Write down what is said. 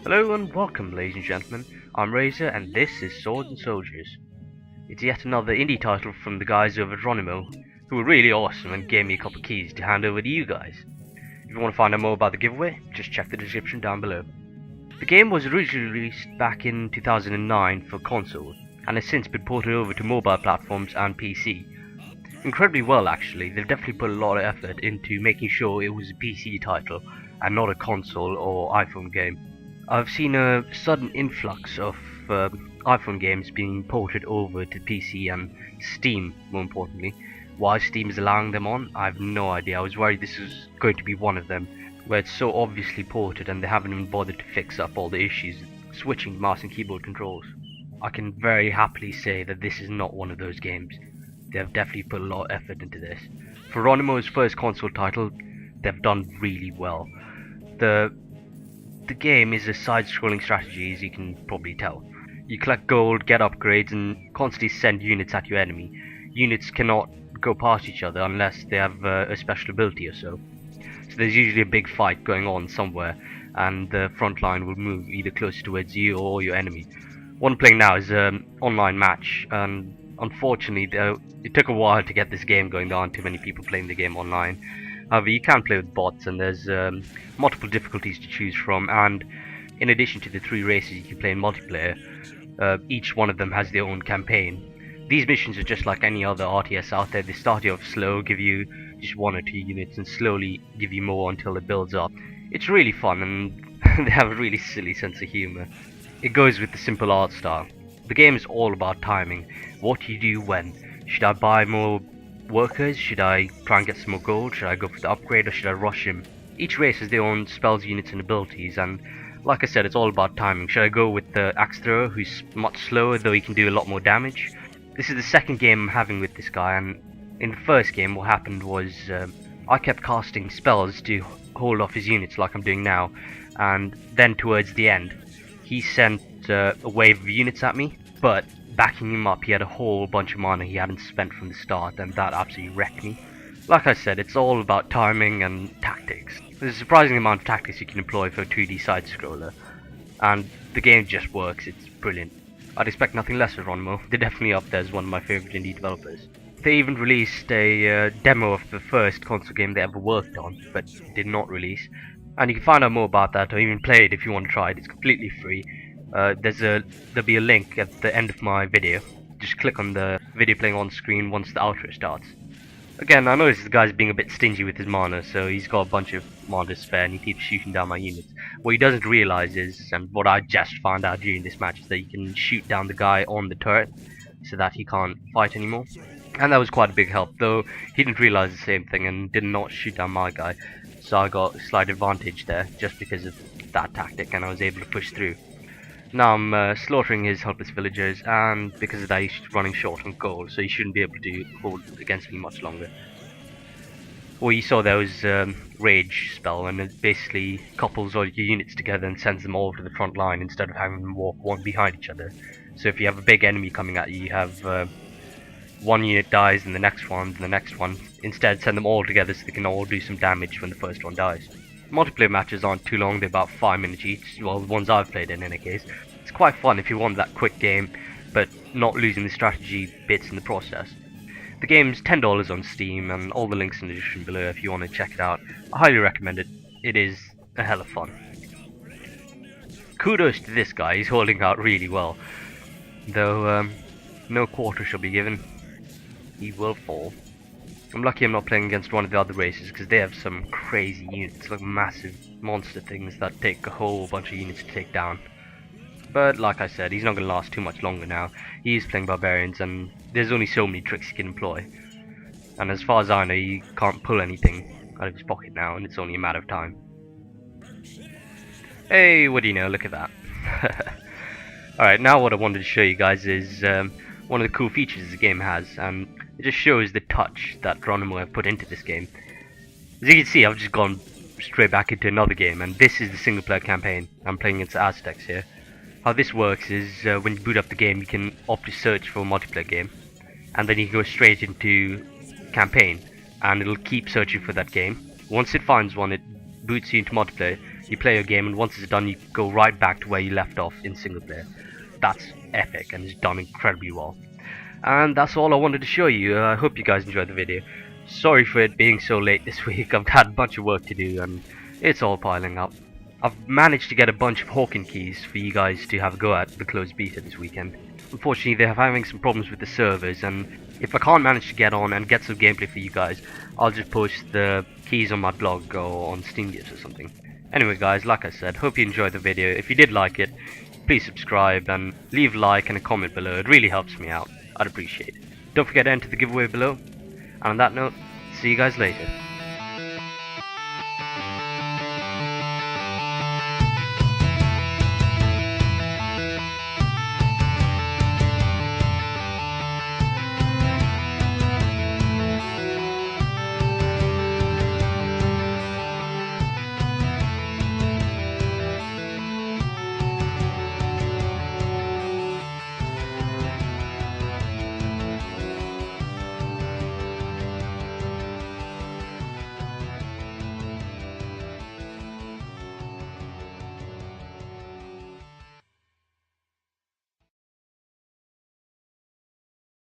Hello and welcome, ladies and gentlemen. I'm Razor, and this is Swords and Soldiers. It's yet another indie title from the guys over at Ronimo, who were really awesome and gave me a couple of keys to hand over to you guys. If you want to find out more about the giveaway, just check the description down below. The game was originally released back in 2009 for console, and has since been ported over to mobile platforms and PC. Incredibly well, actually. They've definitely put a lot of effort into making sure it was a PC title and not a console or iPhone game. I've seen a sudden influx of iPhone games being ported over to PC and Steam, more importantly. Why Steam is allowing them on, I have no idea. I was worried this was going to be one of them, where it's so obviously ported and they haven't even bothered to fix up all the issues switching mouse and keyboard controls. I can very happily say that this is not one of those games. They have definitely put a lot of effort into this. For Ronimo's first console title, they've done really well. The game is a side-scrolling strategy, as you can probably tell. You collect gold, get upgrades, and constantly send units at your enemy. Units cannot go past each other unless they have a special ability or so. So there's usually a big fight going on somewhere, and the front line will move either closer towards you or your enemy. What I'm playing now is an online match, and unfortunately it took a while to get this game going. There aren't too many people playing the game online. However, you can play with bots, and there's multiple difficulties to choose from, and in addition to the 3 races you can play in multiplayer, each one of them has their own campaign. These missions are just like any other RTS out there. They start you off slow, give you just 1 or 2 units, and slowly give you more until it builds up. It's really fun, and they have a really silly sense of humor. It goes with the simple art style. The game is all about timing. What do you do when? Should I buy more workers? Should I try and get some more gold? Should I go for the upgrade, or should I rush him? Each race has their own spells, units, and abilities, and like I said, it's all about timing. Should I go with the axe thrower, who's much slower, though he can do a lot more damage? This is the second game I'm having with this guy, and in the first game what happened was I kept casting spells to hold off his units like I'm doing now, and then towards the end he sent a wave of units at me, but backing him up, he had a whole bunch of mana he hadn't spent from the start, and that absolutely wrecked me. Like I said, it's all about timing and tactics. There's a surprising amount of tactics you can employ for a 2D side-scroller, and the game just works. It's brilliant. I'd expect nothing less of Ronimo. They're definitely up there as one of my favourite indie developers. They even released a demo of the first console game they ever worked on, but did not release. And you can find out more about that, or even play it if you want to try it. It's completely free. There'll be a link at the end of my video. Just click on the video playing on screen once the outro starts. Again, I noticed the guy's being a bit stingy with his mana, so he's got a bunch of mana to spare and he keeps shooting down my units. What he doesn't realise is, and what I just found out during this match, is that you can shoot down the guy on the turret so that he can't fight anymore. And that was quite a big help, though he didn't realise the same thing and did not shoot down my guy. So I got a slight advantage there just because of that tactic, and I was able to push through. Now I'm slaughtering his helpless villagers, and because of that he's running short on gold, so he shouldn't be able to hold against me much longer. What you saw there was Rage spell, and it basically couples all your units together and sends them all to the front line instead of having them walk one behind each other. So if you have a big enemy coming at you, you have one unit dies and the next one and the next one. Instead, send them all together so they can all do some damage when the first one dies. Multiplayer matches aren't too long, they're about 5 minutes each, well, the ones I've played in any case. It's quite fun if you want that quick game, but not losing the strategy bits in the process. The game's $10 on Steam, and all the links in the description below if you want to check it out. I highly recommend it. It is a hell of fun. Kudos to this guy, he's holding out really well. Though, no quarter shall be given. He will fall. I'm lucky I'm not playing against one of the other races, because they have some crazy units, like massive monster things that take a whole bunch of units to take down. But like I said, he's not going to last too much longer now. He is playing barbarians, and there's only so many tricks he can employ. And as far as I know, he can't pull anything out of his pocket now, and it's only a matter of time. Hey, what do you know, look at that. Alright, now what I wanted to show you guys is one of the cool features the game has, and it just shows the touch that Ronimo have put into this game. As you can see, I've just gone straight back into another game, and this is the single player campaign. I'm playing against the Aztecs here. How this works is when you boot up the game, you can opt to search for a multiplayer game, and then you can go straight into campaign, and it'll keep searching for that game. Once it finds one, it boots you into multiplayer. You play your game, and once it's done, you go right back to where you left off in single player. That's epic, and it's done incredibly well. And that's all I wanted to show you. I hope you guys enjoyed the video. Sorry for it being so late this week. I've had a bunch of work to do, and it's all piling up. I've managed to get a bunch of Hawking keys for you guys to have a go at the closed beta this weekend. Unfortunately, they're having some problems with the servers, and if I can't manage to get on and get some gameplay for you guys, I'll just post the keys on my blog or on Steamgifts or something. Anyway guys, like I said, hope you enjoyed the video. If you did like it, please subscribe and leave a like and a comment below. It really helps me out. I'd appreciate it. Don't forget to enter the giveaway below. And on that note, see you guys later.